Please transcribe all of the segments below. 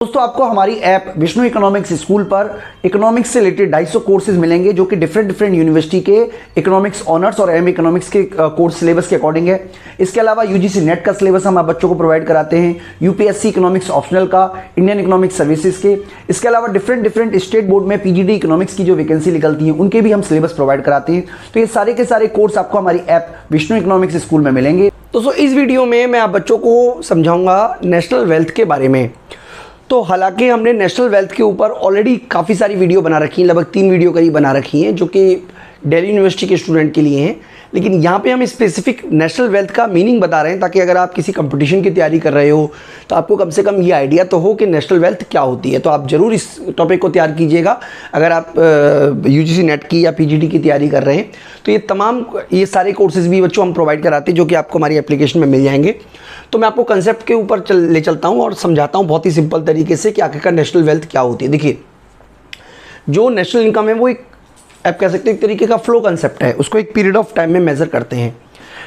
दोस्तों आपको हमारी ऐप विष्णु इकोनॉमिक्स स्कूल पर इकोनॉमिक्स से रिलेटेड 250 कोर्सेज मिलेंगे जो कि डिफरेंट यूनिवर्सिटी के इकोनॉमिक्स ऑनर्स और एम इकोनॉमिक्स के कोर्स सिलेबस के अकॉर्डिंग है। इसके अलावा यूजीसी नेट का सिलेबस हम आप बच्चों को प्रोवाइड कराते हैं, यूपीएससी इकोनॉमिक्स ऑप्शनल का, इंडियन इकोनॉमिक्स सर्विसेज के। इसके अलावा डिफरेंट स्टेट बोर्ड में पीजीडी इकोनॉमिक्स की जो वैकेंसी निकलती है उनके भी हम सिलेबस प्रोवाइड कराते हैं। तो ये सारे के सारे कोर्स आपको हमारी ऐप विष्णु इकोनॉमिक्स स्कूल में मिलेंगे। दोस्तों इस वीडियो में मैं आप बच्चों को समझाऊंगा नेशनल वेल्थ के बारे में। तो हालांकि हमने नेशनल वेल्थ के ऊपर ऑलरेडी काफ़ी सारी वीडियो बना रखी हैं, लगभग 3 वीडियो करीब बना रखी हैं जो कि दिल्ली यूनिवर्सिटी के स्टूडेंट के लिए हैं। लेकिन यहाँ पे हम स्पेसिफिक नेशनल वेल्थ का मीनिंग बता रहे हैं ताकि अगर आप किसी कंपटीशन की तैयारी कर रहे हो तो आपको कम से कम ये आइडिया तो हो कि नेशनल वेल्थ क्या होती है। तो आप ज़रूर इस टॉपिक को तैयार कीजिएगा अगर आप यूजीसी नेट की या पीजीडी की तैयारी कर रहे हैं। तो ये सारे कोर्सेज भी बच्चों हम प्रोवाइड कराते हैं जो कि आपको हमारी एप्लीकेशन में मिल जाएंगे। तो मैं आपको कंसेप्ट के ऊपर ले चलता हूँ और समझाता हूँ बहुत ही सिंपल तरीके से कि आखिरकार नेशनल वेल्थ क्या होती है। देखिए, जो नेशनल इनकम है वो एक आप कह सकते हैं एक तरीके का फ्लो कंसेप्ट है, उसको एक पीरियड ऑफ टाइम में मेजर करते हैं।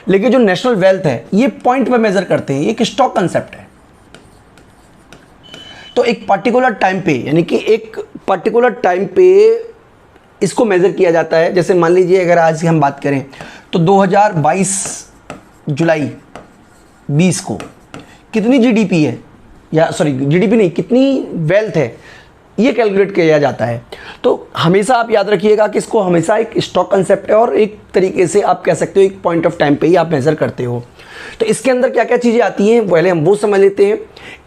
लेकिन जो नेशनल वेल्थ है ये पॉइंट पे मेजर करते हैं, ये एक स्टॉक कंसेप्ट है। तो एक पर्टिकुलर टाइम पे यानी कि एक पर्टिकुलर टाइम पे इसको मेजर किया जाता है। जैसे मान लीजिए अगर आज की हम बात करें तो 2022 जुलाई 20 को कितनी जीडीपी है, या सॉरी जीडीपी नहीं, कितनी वेल्थ है ये कैलकुलेट किया जाता है। तो हमेशा आप याद रखिएगा कि इसको हमेशा एक स्टॉक कंसेप्ट है और एक तरीके से आप कह सकते हो एक पॉइंट ऑफ टाइम पे ही आप मेजर करते हो। तो इसके अंदर क्या क्या चीज़ें आती हैं पहले हम वो समझ लेते हैं।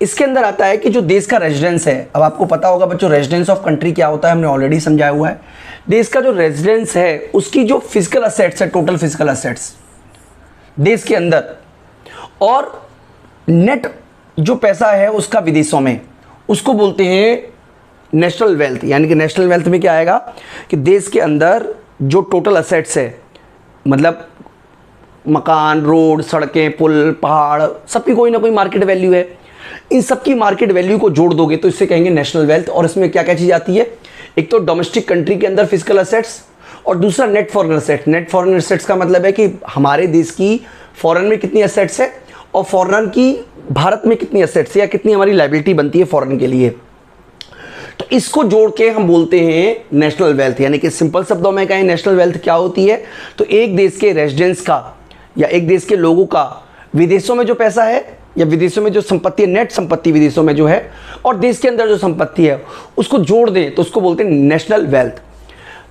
इसके अंदर आता है कि जो देश का रेजिडेंस है, अब आपको पता होगा बच्चों रेजिडेंस ऑफ कंट्री क्या होता है, हमने ऑलरेडी समझाया हुआ है। देश का जो रेजिडेंस है उसकी जो फिजिकल असेट्स है, टोटल फिजिकल असेट्स देश के अंदर, और नेट जो पैसा है उसका विदेशों में, उसको बोलते हैं नेशनल वेल्थ। यानी कि नेशनल वेल्थ में क्या आएगा कि देश के अंदर जो टोटल असेट्स है, मतलब मकान, रोड, सड़कें, पुल, पहाड़, सबकी कोई ना कोई मार्केट वैल्यू है। इन सबकी मार्केट वैल्यू को जोड़ दोगे तो इससे कहेंगे नेशनल वेल्थ। और इसमें क्या क्या चीज़ आती है, एक तो डोमेस्टिक कंट्री के अंदर फिजिकल असेट्स, और दूसरा net foreign assets. Net foreign assets का मतलब है कि हमारे देश की फॉरेन में कितनी असेट्स है और फॉरेन की भारत में कितनी असेट्स है या कितनी हमारी लायबिलिटी बनती है फॉरेन के लिए। तो इसको जोड़ के हम बोलते हैं नेशनल वेल्थ। यानी कि सिंपल शब्दों में कहें नेशनल वेल्थ क्या होती है, तो एक देश के रेजिडेंस का या एक देश के लोगों का विदेशों में जो पैसा है या विदेशों में जो संपत्ति है, नेट संपत्ति विदेशों में जो है, और देश के अंदर जो संपत्ति है उसको जोड़ दें तो उसको बोलते हैं नेशनल वेल्थ।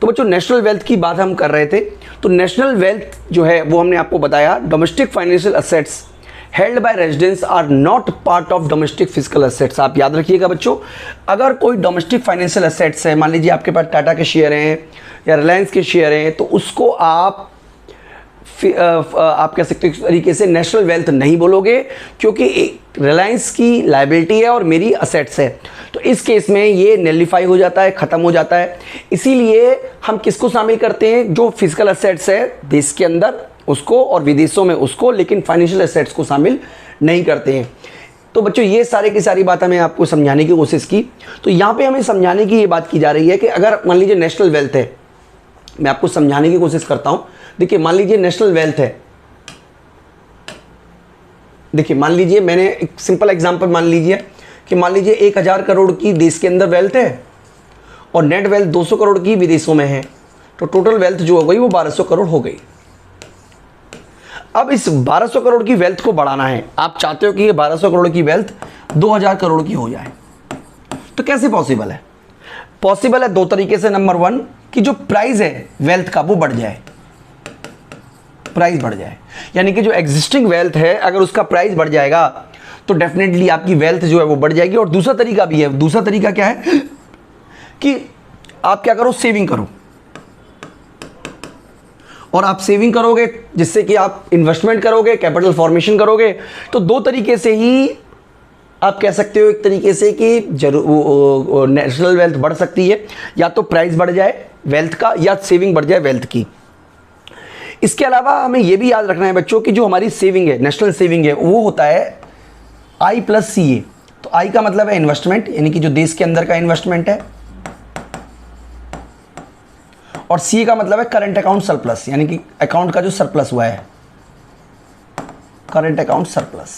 तो बच्चों नेशनल वेल्थ की बात हम कर रहे थे। तो नेशनल वेल्थ जो है वो हमने आपको बताया, domestic financial assets held by residence are not part of domestic physical assets. आप याद रखिएगा बच्चों, अगर कोई डोमेस्टिक फाइनेंशियल असेट्स है, मान लीजिए आपके पास टाटा के शेयर हैं या रिलायंस के शेयर हैं, तो उसको आप कह सकते हो इस तरीके से नेशनल वेल्थ नहीं बोलोगे, क्योंकि रिलायंस की लायबिलिटी है और मेरी असेट्स है। तो इस केस में ये नेलिफाई हो जाता है, ख़त्म हो जाता है। इसीलिए हम किसको शामिल करते हैं, जो फिजिकल असेट्स है देश के अंदर उसको और विदेशों में उसको, लेकिन फाइनेंशियल असेट्स को शामिल नहीं करते हैं। तो बच्चों ये सारे की सारी बात हमें आपको समझाने की कोशिश की। तो यहाँ पे हमें समझाने की ये बात की जा रही है कि अगर मान लीजिए नेशनल वेल्थ है, मैं आपको समझाने की कोशिश करता हूँ। देखिए मान लीजिए नेशनल वेल्थ है, देखिए मान लीजिए मैंने एक सिंपल एग्जांपल मान लीजिए कि मान लीजिए 1000 करोड़ की देश के अंदर वेल्थ है और नेट वेल्थ 200 करोड़ की विदेशों में है, तो टोटल वेल्थ जो हो गई वो 1200 करोड़ हो गई। अब इस 1200 करोड़ की वेल्थ को बढ़ाना है, आप चाहते हो कि ये 1200 करोड़ की वेल्थ 2000 करोड़ की हो जाए। तो कैसे पॉसिबल है? पॉसिबल है 2 तरीके से। नंबर 1 कि जो प्राइस है वेल्थ का वो बढ़ जाए, प्राइस बढ़ जाए, यानी कि जो एग्जिस्टिंग वेल्थ है अगर उसका प्राइस बढ़ जाएगा तो डेफिनेटली आपकी वेल्थ जो है वो बढ़ जाएगी। और दूसरा तरीका भी है। दूसरा तरीका क्या है कि आप क्या करो, सेविंग करो, और आप सेविंग करोगे जिससे कि आप इन्वेस्टमेंट करोगे, कैपिटल फॉर्मेशन करोगे। तो 2 तरीके से ही आप कह सकते हो एक तरीके से कि जरूर नेशनल वेल्थ बढ़ सकती है, या तो प्राइस बढ़ जाए वेल्थ का या सेविंग बढ़ जाए वेल्थ की। इसके अलावा हमें यह भी याद रखना है बच्चों कि जो हमारी सेविंग है, नेशनल सेविंग है, वो होता है I + CA। तो I का मतलब है इन्वेस्टमेंट, यानी कि जो देश के अंदर का इन्वेस्टमेंट है, और CA का मतलब है करंट अकाउंट सरप्लस, यानी कि अकाउंट का जो सरप्लस हुआ है, करंट अकाउंट सरप्लस।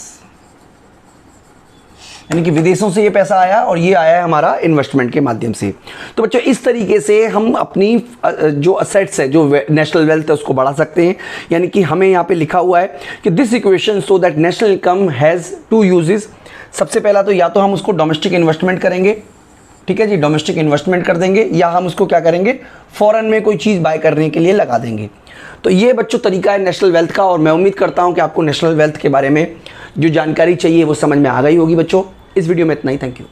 यानी कि विदेशों से ये पैसा आया और ये आया है हमारा इन्वेस्टमेंट के माध्यम से। तो बच्चों इस तरीके से हम अपनी जो असेट्स है, जो नेशनल वेल्थ है, उसको बढ़ा सकते हैं। यानी कि हमें यहाँ पे लिखा हुआ है कि this equation so that national income has to uses. सबसे पहला तो या तो हम उसको डोमेस्टिक इन्वेस्टमेंट करेंगे, ठीक है जी, डोमेस्टिक इन्वेस्टमेंट कर देंगे, या हम उसको क्या करेंगे, फॉरेन में कोई चीज़ बाय करने के लिए लगा देंगे। तो ये बच्चों तरीका है नेशनल वेल्थ का, और मैं उम्मीद करता हूँ कि आपको नेशनल वेल्थ के बारे में जो जानकारी चाहिए वो समझ में आ गई होगी बच्चों। इस वीडियो में इतना ही, थैंक यू।